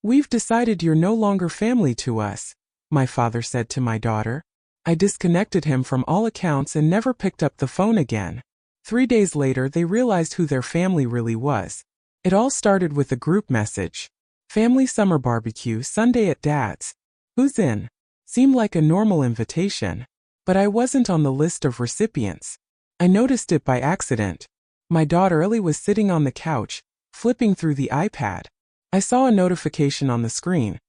"We've decided you're no longer family to us," my father said to my daughter. I disconnected him from all accounts and never picked up the phone again. 3 days later, they realized who their family really was. It all started with a group message. "Family summer barbecue Sunday at Dad's. Who's in?" Seemed like a normal invitation. But I wasn't on the list of recipients. I noticed it by accident. My daughter Ellie was sitting on the couch, flipping through the iPad. I saw a notification on the screen.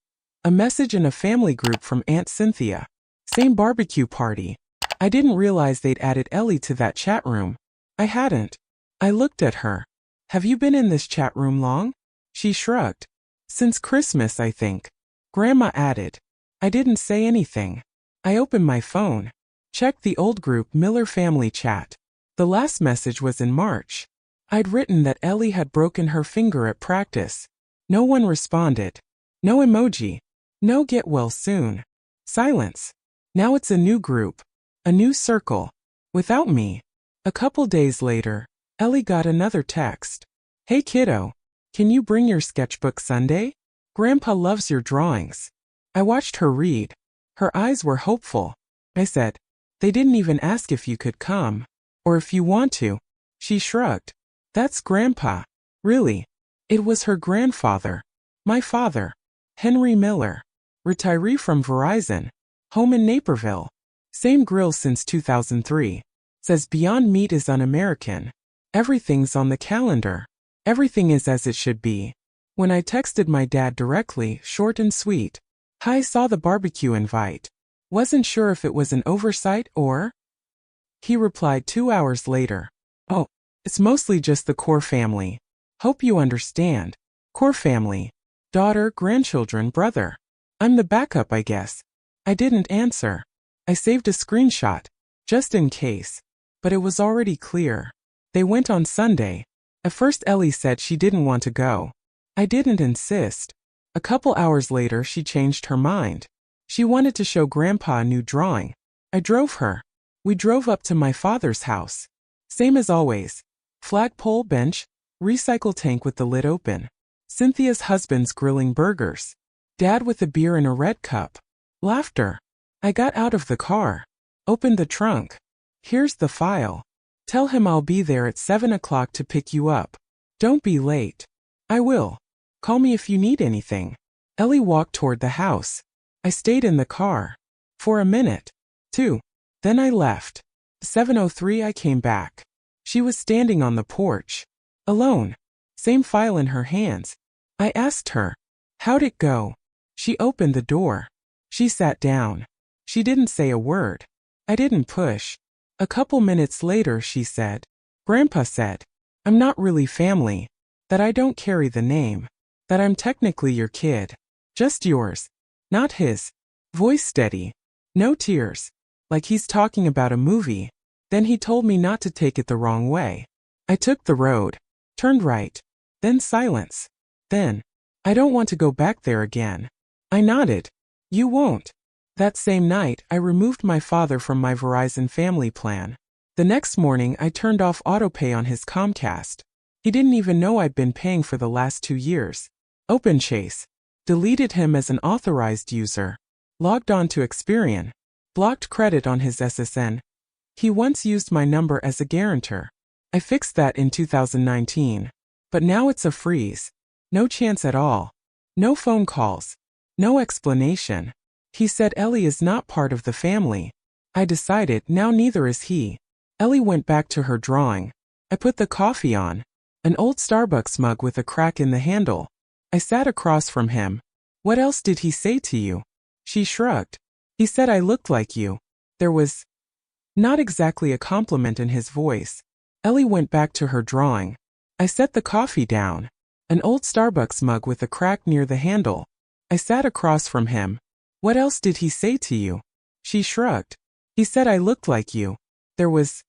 A message in a family group from Aunt Cynthia. Same barbecue party. I didn't realize they'd added Ellie to that chat room. I hadn't. I looked at her. "Have you been in this chat room long?" She shrugged. "Since Christmas, I think." Grandma added. I didn't say anything. I opened my phone. Checked the old group Miller family chat. The last message was in March. I'd written that Ellie had broken her finger at practice. No one responded. No emoji. No get well soon. Silence. Now it's a new group. A new circle. Without me. A couple days later, Ellie got another text. "Hey kiddo, can you bring your sketchbook Sunday? Grandpa loves your drawings." I watched her read. Her eyes were hopeful. I said, "They didn't even ask if you could come. Or if you want to." She shrugged. "That's Grandpa." Really? It was her grandfather. My father. Henry Miller. Retiree from Verizon. Home in Naperville. Same grill since 2003. Says Beyond Meat is un-American. Everything's on the calendar. Everything is as it should be. When I texted my dad directly, short and sweet. "Hi, saw the barbecue invite. Wasn't sure if it was an oversight or..." He replied 2 hours later. "Oh, it's mostly just the core family. Hope you understand. Core family. Daughter, grandchildren, brother. I'm the backup, I guess." I didn't answer. I saved a screenshot, just in case. But it was already clear. They went on Sunday. At first Ellie said she didn't want to go. I didn't insist. A couple hours later she changed her mind. She wanted to show Grandpa a new drawing. I drove her. We drove up to my father's house. Same as always. Flagpole bench, recycle tank with the lid open. Cynthia's husband's grilling burgers. Dad with a beer in a red cup. Laughter. I got out of the car. Opened the trunk. "Here's the file. Tell him I'll be there at 7 o'clock to pick you up. Don't be late." "I will. Call me if you need anything." Ellie walked toward the house. I stayed in the car. For a minute. 2. Then I left. 7:03 I came back. She was standing on the porch. Alone. Same file in her hands. I asked her, "How'd it go?" She opened the door. She sat down. She didn't say a word. I didn't push. A couple minutes later she said, "Grandpa said, I'm not really family. That I don't carry the name. That I'm technically your kid. Just yours. Not his." Voice steady. No tears. Like he's talking about a movie. Then he told me not to take it the wrong way. I took the road. Turned right. Then silence. Then, "I don't want to go back there again." I nodded. "You won't." That same night, I removed my father from my Verizon family plan. The next morning, I turned off autopay on his Comcast. He didn't even know I'd been paying for the last 2 years. Open Chase. Deleted him as an authorized user. Logged on to Experian. Blocked credit on his SSN. He once used my number as a guarantor. I fixed that in 2019. But now it's a freeze. No chance at all. No phone calls. No explanation. He said Ellie is not part of the family. I decided now neither is he. Ellie went back to her drawing. I put the coffee on. An old Starbucks mug with a crack in the handle. I sat across from him. "What else did he say to you?" She shrugged. "He said I looked like you." There was not exactly a compliment in his voice. Ellie went back to her drawing. I set the coffee down. An old Starbucks mug with a crack near the handle. I sat across from him. "What else did he say to you?" She shrugged. "He said I looked like you." There was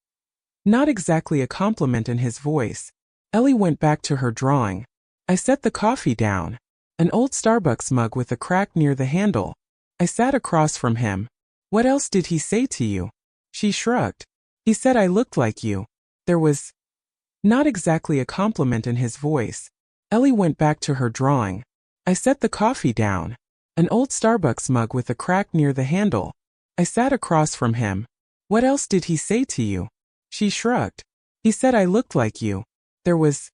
not exactly a compliment in his voice. Ellie went back to her drawing. I set the coffee down. An old Starbucks mug with a crack near the handle. I sat across from him. "What else did he say to you?" She shrugged. "He said I looked like you." There was not exactly a compliment in his voice. Ellie went back to her drawing. I set the coffee down. An old Starbucks mug with a crack near the handle. I sat across from him. What else did he say to you? She shrugged. He said I looked like you. There was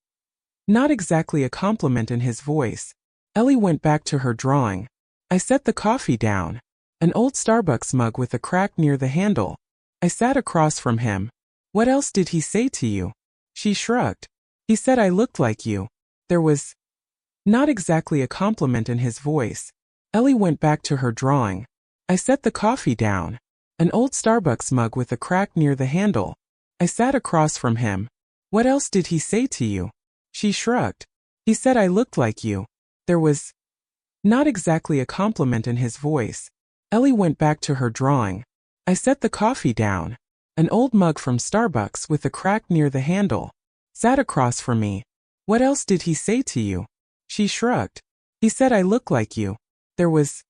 not exactly a compliment in his voice. Ellie went back to her drawing. I set the coffee down. An old Starbucks mug with a crack near the handle. I sat across from him. What else did he say to you? She shrugged. He said I looked like you. There was not exactly a compliment in his voice. Ellie went back to her drawing. I set the coffee down. An old Starbucks mug with a crack near the handle. I sat across from him. What else did he say to you? She shrugged. He said I looked like you. There was not exactly a compliment in his voice. Ellie went back to her drawing. I set the coffee down. An old mug from Starbucks with a crack near the handle. Sat across from me. What else did he say to you? She shrugged. He said I looked like you. There was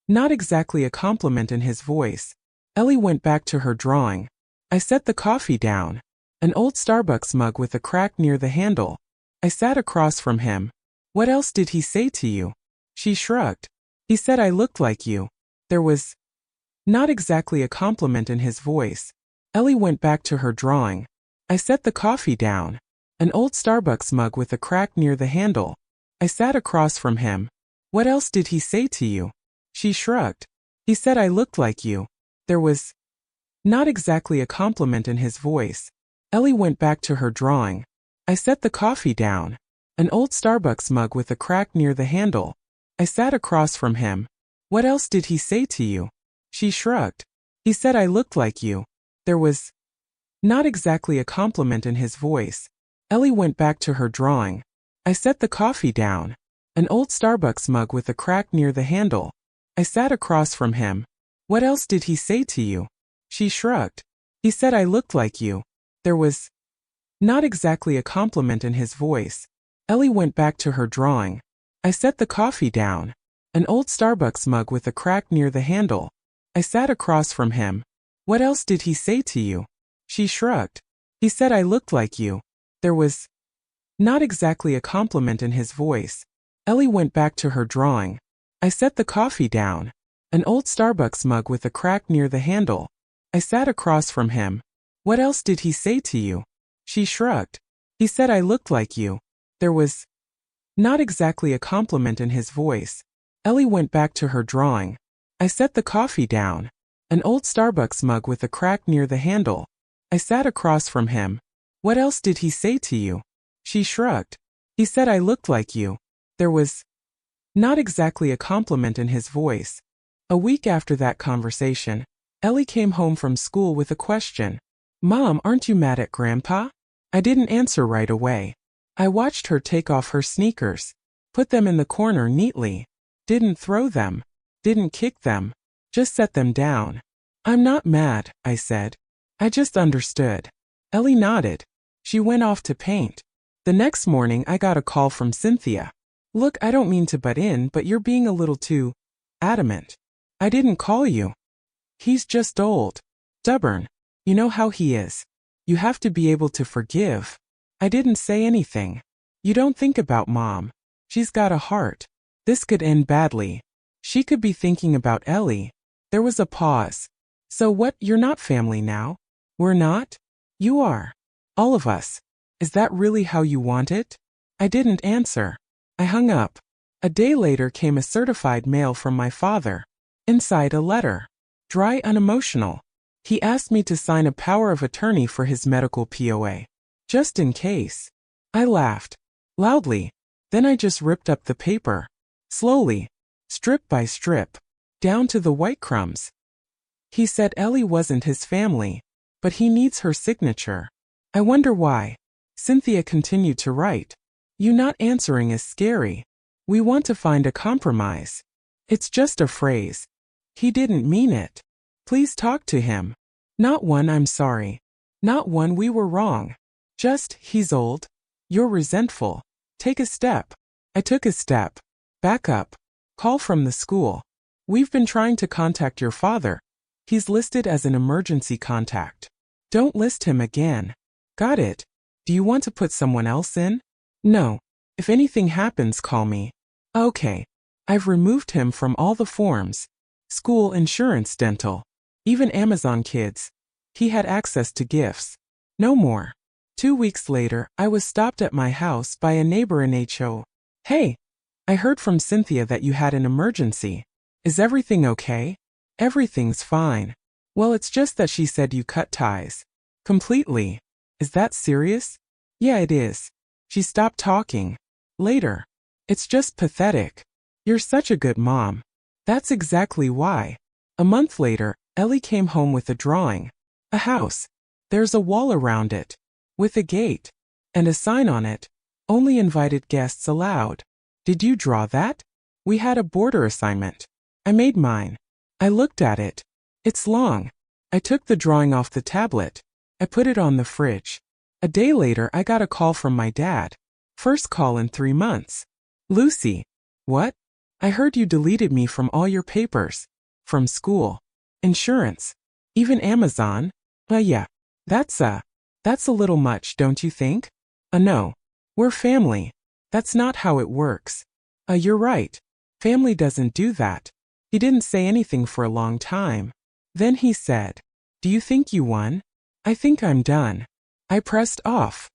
not exactly a compliment in his voice. Ellie went back to her drawing. I set the coffee down. An old Starbucks mug with a crack near the handle. I sat across from him. What else did he say to you? She shrugged. He said I looked like you. There was not exactly a compliment in his voice. Ellie went back to her drawing. I set the coffee down. An old Starbucks mug with a crack near the handle. I sat across from him. What else did he say to you? She shrugged. He said I looked like you. There was not exactly a compliment in his voice. Ellie went back to her drawing. I set the coffee down. An old Starbucks mug with a crack near the handle. I sat across from him. What else did he say to you? She shrugged. He said I looked like you. There was not exactly a compliment in his voice. Ellie went back to her drawing. I set the coffee down. An old Starbucks mug with a crack near the handle. I sat across from him. What else did he say to you? She shrugged. He said I looked like you. There was not exactly a compliment in his voice. Ellie went back to her drawing. I set the coffee down. An old Starbucks mug with a crack near the handle. I sat across from him. What else did he say to you? She shrugged. He said I looked like you. There was not exactly a compliment in his voice. Ellie went back to her drawing. I set the coffee down. An old Starbucks mug with a crack near the handle. I sat across from him. What else did he say to you? She shrugged. He said I looked like you. There was not exactly a compliment in his voice. Ellie went back to her drawing. I set the coffee down. An old Starbucks mug with a crack near the handle. I sat across from him. What else did he say to you? She shrugged. He said I looked like you. There was not exactly a compliment in his voice. A week after that conversation, Ellie came home from school with a question. Mom, aren't you mad at Grandpa? I didn't answer right away. I watched her take off her sneakers, put them in the corner neatly. Didn't throw them. Didn't kick them. Just set them down. I'm not mad, I said. I just understood. Ellie nodded. She went off to paint. The next morning I got a call from Cynthia. Look, I don't mean to butt in, but you're being a little too adamant. I didn't call you. He's just old. Stubborn. You know how he is. You have to be able to forgive. I didn't say anything. You don't think about Mom. She's got a heart. This could end badly. She could be thinking about Ellie. There was a pause. So what, you're not family now? We're not? You are. All of us. Is that really how you want it? I didn't answer. I hung up. A day later came a certified mail from my father. Inside a letter. Dry, unemotional. He asked me to sign a power of attorney for his medical POA. Just in case. I laughed. Loudly. Then I just ripped up the paper. Slowly. Strip by strip. Down to the white crumbs. He said Ellie wasn't his family. But he needs her signature. I wonder why. Cynthia continued to write. You not answering is scary. We want to find a compromise. It's just a phrase. He didn't mean it. Please talk to him. Not one I'm sorry. Not one we were wrong. Just, he's old. You're resentful. Take a step. I took a step. Back up. Call from the school. We've been trying to contact your father. He's listed as an emergency contact. Don't list him again. Got it. Do you want to put someone else in? No. If anything happens, call me. Okay. I've removed him from all the forms. School, insurance, dental. Even Amazon Kids. He had access to gifts. No more. 2 weeks later, I was stopped at my house by a neighbor in HO. Hey, I heard from Cynthia that you had an emergency. Is everything okay? Everything's fine. Well, it's just that she said you cut ties. Completely. Is that serious? Yeah, it is. She stopped talking. Later. It's just pathetic. You're such a good mom. That's exactly why. A month later, Ellie came home with a drawing. A house. There's a wall around it. With a gate. And a sign on it. Only invited guests allowed. Did you draw that? We had a border assignment. I made mine. I looked at it. It's long. I took the drawing off the tablet. I put it on the fridge. A day later, I got a call from my dad. First call in 3 months. Lucy. What? I heard you deleted me from all your papers. From school. Insurance. Even Amazon. Yeah. That's a little much, don't you think? No. We're family. That's not how it works. You're right. Family doesn't do that. He didn't say anything for a long time. Then he said, Do you think you won? I think I'm done. I pressed off.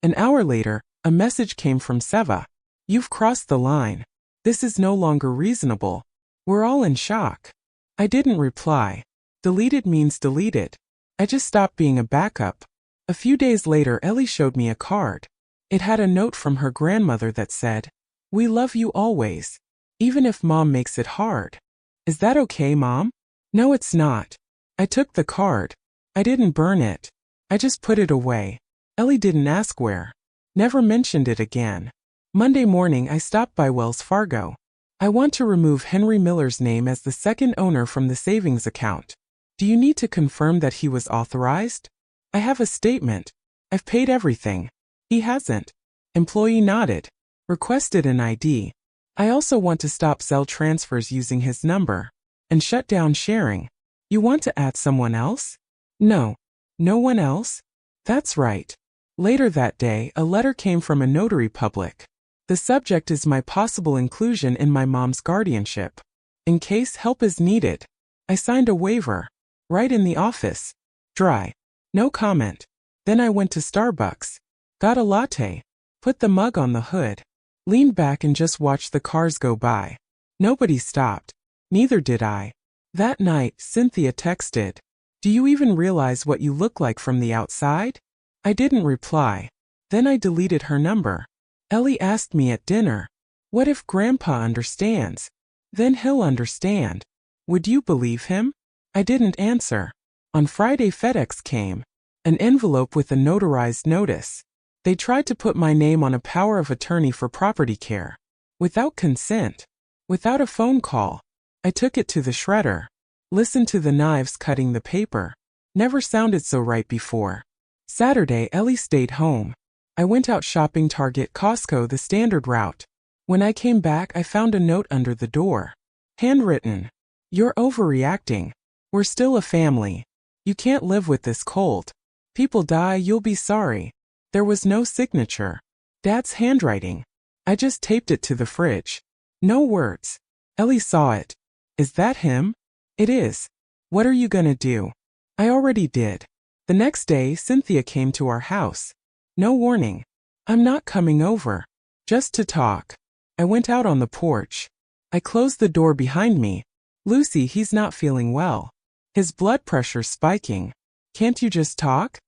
An hour later, a message came from Seva. You've crossed the line. This is no longer reasonable. We're all in shock. I didn't reply. Deleted means deleted. I just stopped being a backup. A few days later, Ellie showed me a card. It had a note from her grandmother that said, We love you always. Even if Mom makes it hard. Is that okay, Mom? No, it's not. I took the card. I didn't burn it. I just put it away. Ellie didn't ask where. Never mentioned it again. Monday morning, I stopped by Wells Fargo. I want to remove Henry Miller's name as the second owner from the savings account. Do you need to confirm that he was authorized? I have a statement. I've paid everything. He hasn't. Employee nodded. Requested an ID. I also want to stop Zelle transfers using his number. And shut down sharing. You want to add someone else? No. No one else? That's right. Later that day, a letter came from a notary public. The subject is my possible inclusion in my mom's guardianship. In case help is needed. I signed a waiver. Right in the office. Dry. No comment. Then I went to Starbucks. Got a latte. Put the mug on the hood. Leaned back and just watched the cars go by. Nobody stopped. Neither did I. That night, Cynthia texted, Do you even realize what you look like from the outside? I didn't reply. Then I deleted her number. Ellie asked me at dinner, What if Grandpa understands? Then he'll understand. Would you believe him? I didn't answer. On Friday, FedEx came. An envelope with a notarized notice. They tried to put my name on a power of attorney for property care. Without consent. Without a phone call. I took it to the shredder. Listened to the knives cutting the paper. Never sounded so right before. Saturday, Ellie stayed home. I went out shopping Target, Costco, the standard route. When I came back, I found a note under the door. Handwritten. You're overreacting. We're still a family. You can't live with this cold. People die, you'll be sorry. There was no signature. Dad's handwriting. I just taped it to the fridge. No words. Ellie saw it. Is that him? It is. What are you gonna do? I already did. The next day, Cynthia came to our house. No warning. I'm not coming over. Just to talk. I went out on the porch. I closed the door behind me. Lucy, he's not feeling well. His blood pressure's spiking. Can't you just talk?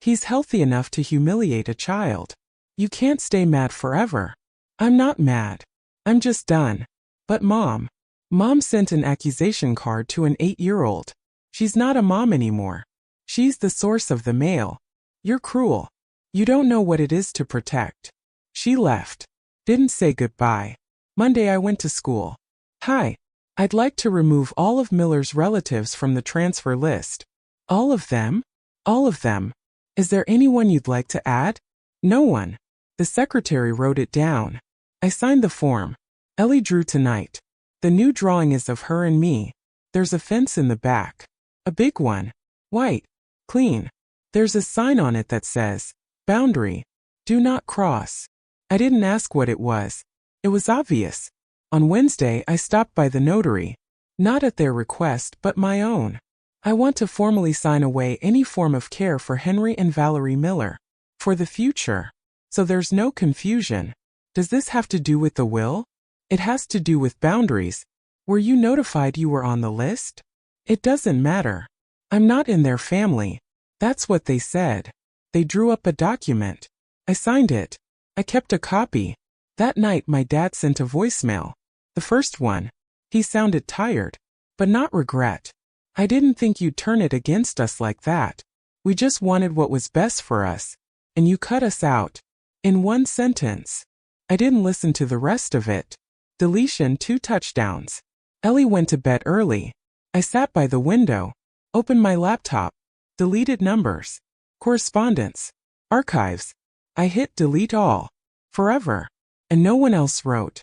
He's healthy enough to humiliate a child. You can't stay mad forever. I'm not mad. I'm just done. But Mom sent an accusation card to an 8-year-old. She's not a mom anymore. She's the source of the mail. You're cruel. You don't know what it is to protect. She left. Didn't say goodbye. Monday I went to school. Hi. I'd like to remove all of Miller's relatives from the transfer list. All of them? All of them. Is there anyone you'd like to add? No one. The secretary wrote it down. I signed the form. Ellie drew tonight. The new drawing is of her and me. There's a fence in the back. A big one. White. Clean. There's a sign on it that says, Boundary. Do not cross. I didn't ask what it was. It was obvious. On Wednesday, I stopped by the notary. Not at their request, but my own. I want to formally sign away any form of care for Henry and Valerie Miller. For the future. So there's no confusion. Does this have to do with the will? It has to do with boundaries. Were you notified you were on the list? It doesn't matter. I'm not in their family. That's what they said. They drew up a document. I signed it. I kept a copy. That night my dad sent a voicemail. The first one. He sounded tired. But not regret. I didn't think you'd turn it against us like that. We just wanted what was best for us. And you cut us out. In one sentence. I didn't listen to the rest of it. Deletion 2 touchdowns. Ellie went to bed early. I sat by the window. Opened my laptop. Deleted numbers. Correspondence. Archives. I hit delete all. Forever. And no one else wrote.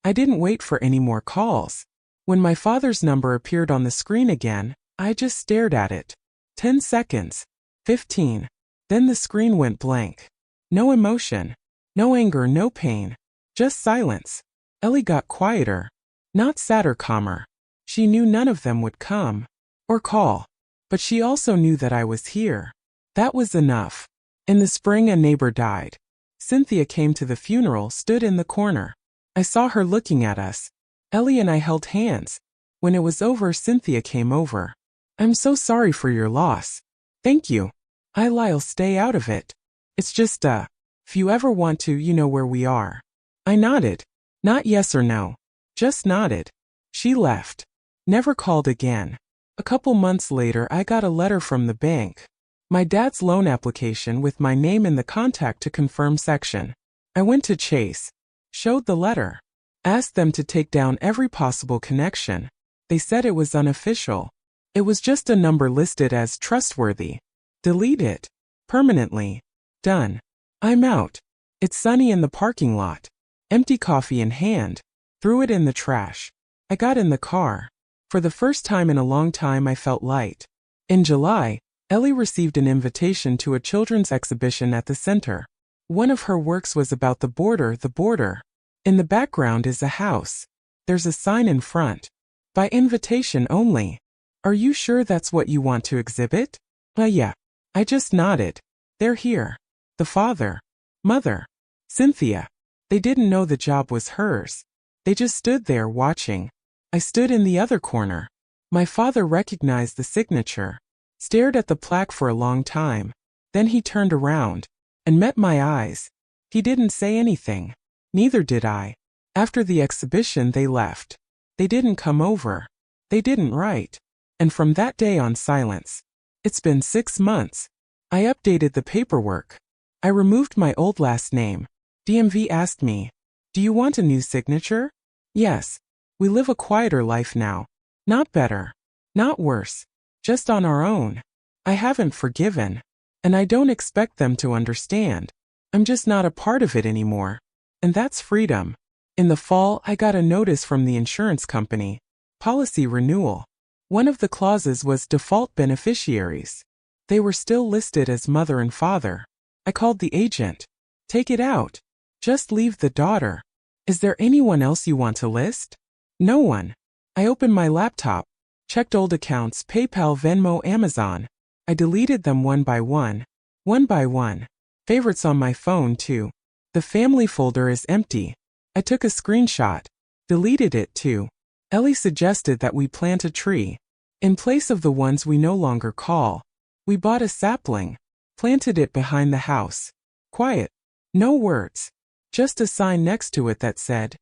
I didn't wait for any more calls. When my father's number appeared on the screen again, I just stared at it. 10 seconds. 15. Then the screen went blank. No emotion. No anger, no pain. Just silence. Ellie got quieter. Not sadder, calmer. She knew none of them would come. Or call. But she also knew that I was here. That was enough. In the spring a neighbor died. Cynthia came to the funeral, stood in the corner. I saw her looking at us. Ellie and I held hands. When it was over, Cynthia came over. I'm so sorry for your loss. Thank you. I'll stay out of it. It's just if you ever want to, you know where we are. I nodded. Not yes or no. Just nodded. She left. Never called again. A couple months later I got a letter from the bank. My dad's loan application with my name in the contact to confirm section. I went to Chase. Showed the letter. Asked them to take down every possible connection. They said it was unofficial. It was just a number listed as trustworthy. Delete it. Permanently. Done. I'm out. It's sunny in the parking lot. Empty coffee in hand. Threw it in the trash. I got in the car. For the first time in a long time I felt light. In July, Ellie received an invitation to a children's exhibition at the center. One of her works was about the border. In the background is a house. There's a sign in front. By invitation only. Are you sure that's what you want to exhibit? Yeah. I just nodded. They're here. The father. Mother. Cynthia. They didn't know the job was hers. They just stood there watching. I stood in the other corner. My father recognized the signature. Stared at the plaque for a long time. Then he turned around. And met my eyes. He didn't say anything. Neither did I. After the exhibition they left. They didn't come over. They didn't write. And from that day on, silence. It's been 6 months. I updated the paperwork. I removed my old last name. DMV asked me, "Do you want a new signature?" Yes. We live a quieter life now. Not better. Not worse. Just on our own. I haven't forgiven. And I don't expect them to understand. I'm just not a part of it anymore. And that's freedom. In the fall, I got a notice from the insurance company. Policy renewal. One of the clauses was default beneficiaries. They were still listed as mother and father. I called the agent. Take it out. Just leave the daughter. Is there anyone else you want to list? No one. I opened my laptop. Checked old accounts, PayPal, Venmo, Amazon. I deleted them one by one. One by one. Favorites on my phone too. The family folder is empty. I took a screenshot. Deleted it too. Ellie suggested that we plant a tree. In place of the ones we no longer call. We bought a sapling. Planted it behind the house. Quiet. No words. Just a sign next to it that said,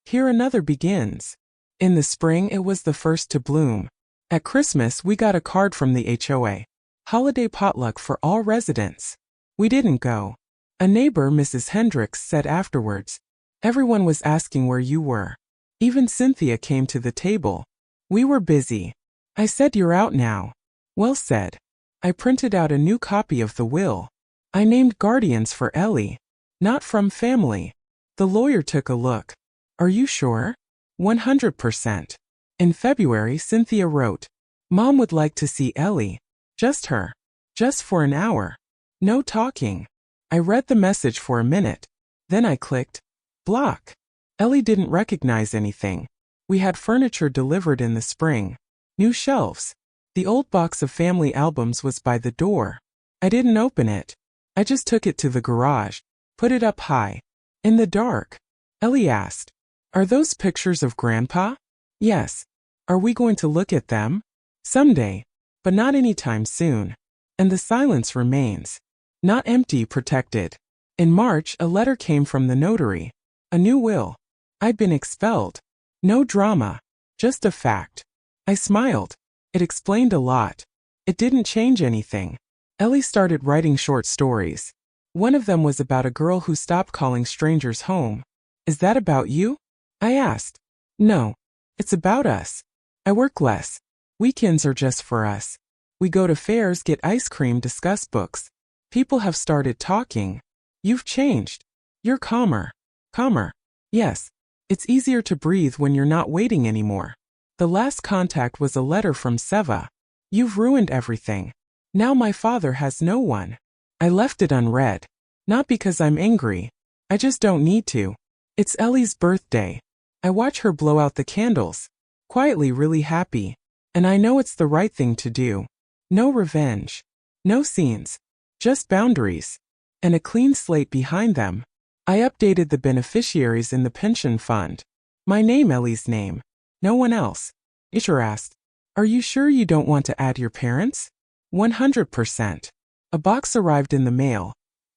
"Here another begins." In the spring it was the first to bloom. At Christmas we got a card from the HOA. Holiday potluck for all residents. We didn't go. A neighbor, Mrs. Hendricks, said afterwards, "Everyone was asking where you were. Even Cynthia came to the table. We were busy." I said, "You're out now." Well said. I printed out a new copy of the will. I named guardians for Ellie. Not from family. The lawyer took a look. "Are you sure?" 100%. In February, Cynthia wrote, "Mom would like to see Ellie. Just her. Just for an hour. No talking." I read the message for a minute. Then I clicked block. Ellie didn't recognize anything. We had furniture delivered in the spring. New shelves. The old box of family albums was by the door. I didn't open it. I just took it to the garage, put it up high. In the dark. Ellie asked, "Are those pictures of Grandpa?" "Yes." "Are we going to look at them?" "Someday. But not anytime soon." And the silence remains. Not empty, protected. In March, a letter came from the notary. A new will. I'd been expelled. No drama. Just a fact. I smiled. It explained a lot. It didn't change anything. Ellie started writing short stories. One of them was about a girl who stopped calling strangers home. "Is that about you?" I asked. "No. It's about us. I work less. Weekends are just for us. We go to fairs, get ice cream, discuss books. People have started talking. You've changed. You're calmer." "Calmer?" "Yes. It's easier to breathe when you're not waiting anymore. The last contact was a letter from Seva. You've ruined everything. Now my father has no one." I left it unread. Not because I'm angry. I just don't need to. It's Ellie's birthday. I watch her blow out the candles. Quietly really happy. And I know it's the right thing to do. No revenge. No scenes. Just boundaries. And a clean slate behind them. I updated the beneficiaries in the pension fund. My name, Ellie's name. No one else. Isher asked, "Are you sure you don't want to add your parents?" 100%. A box arrived in the mail.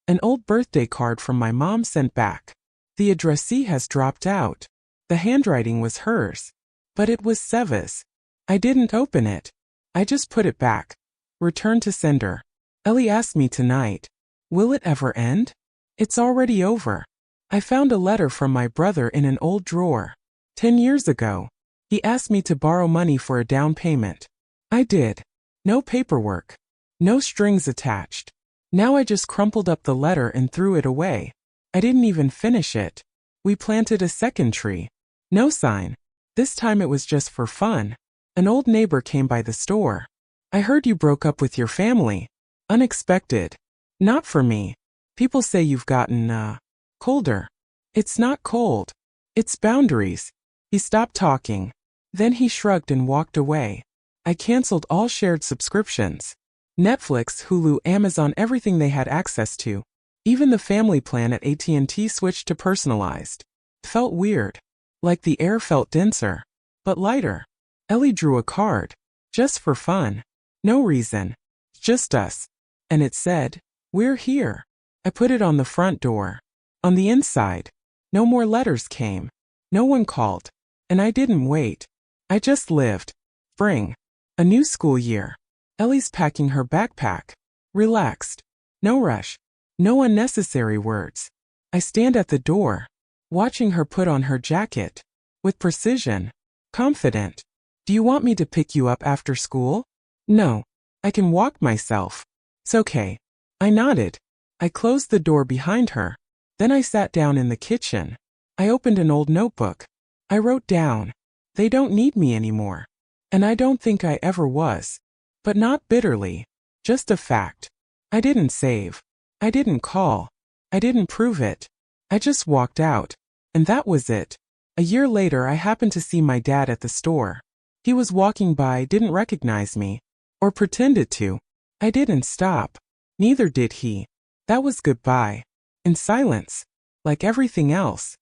An old birthday card from my mom sent back. The addressee has dropped out. The handwriting was hers. But it was Seva's. I didn't open it. I just put it back. Return to sender. Ellie asked me tonight, "Will it ever end?" It's already over. I found a letter from my brother in an old drawer. 10 years ago. He asked me to borrow money for a down payment. I did. No paperwork. No strings attached. Now I just crumpled up the letter and threw it away. I didn't even finish it. We planted a second tree. No sign. This time it was just for fun. An old neighbor came by the store. "I heard you broke up with your family." Unexpected. Not for me. People say you've gotten, colder. It's not cold. It's boundaries. He stopped talking. Then he shrugged and walked away. I canceled all shared subscriptions. Netflix, Hulu, Amazon, everything they had access to. Even the family plan at AT&T switched to personalized. Felt weird. Like the air felt denser. But lighter. Ellie drew a card. Just for fun. No reason. Just us. And it said, "We're here." I put it on the front door. On the inside. No more letters came. No one called. And I didn't wait. I just lived. Spring. A new school year. Ellie's packing her backpack. Relaxed. No rush. No unnecessary words. I stand at the door. Watching her put on her jacket. With precision. Confident. "Do you want me to pick you up after school?" "No. I can walk myself." "It's okay." I nodded. I closed the door behind her. Then I sat down in the kitchen. I opened an old notebook. I wrote down. They don't need me anymore. And I don't think I ever was. But not bitterly. Just a fact. I didn't save. I didn't call. I didn't prove it. I just walked out. And that was it. A year later I happened to see my dad at the store. He was walking by, didn't recognize me. Or pretended to. I didn't stop. Neither did he. That was goodbye. In silence. Like everything else.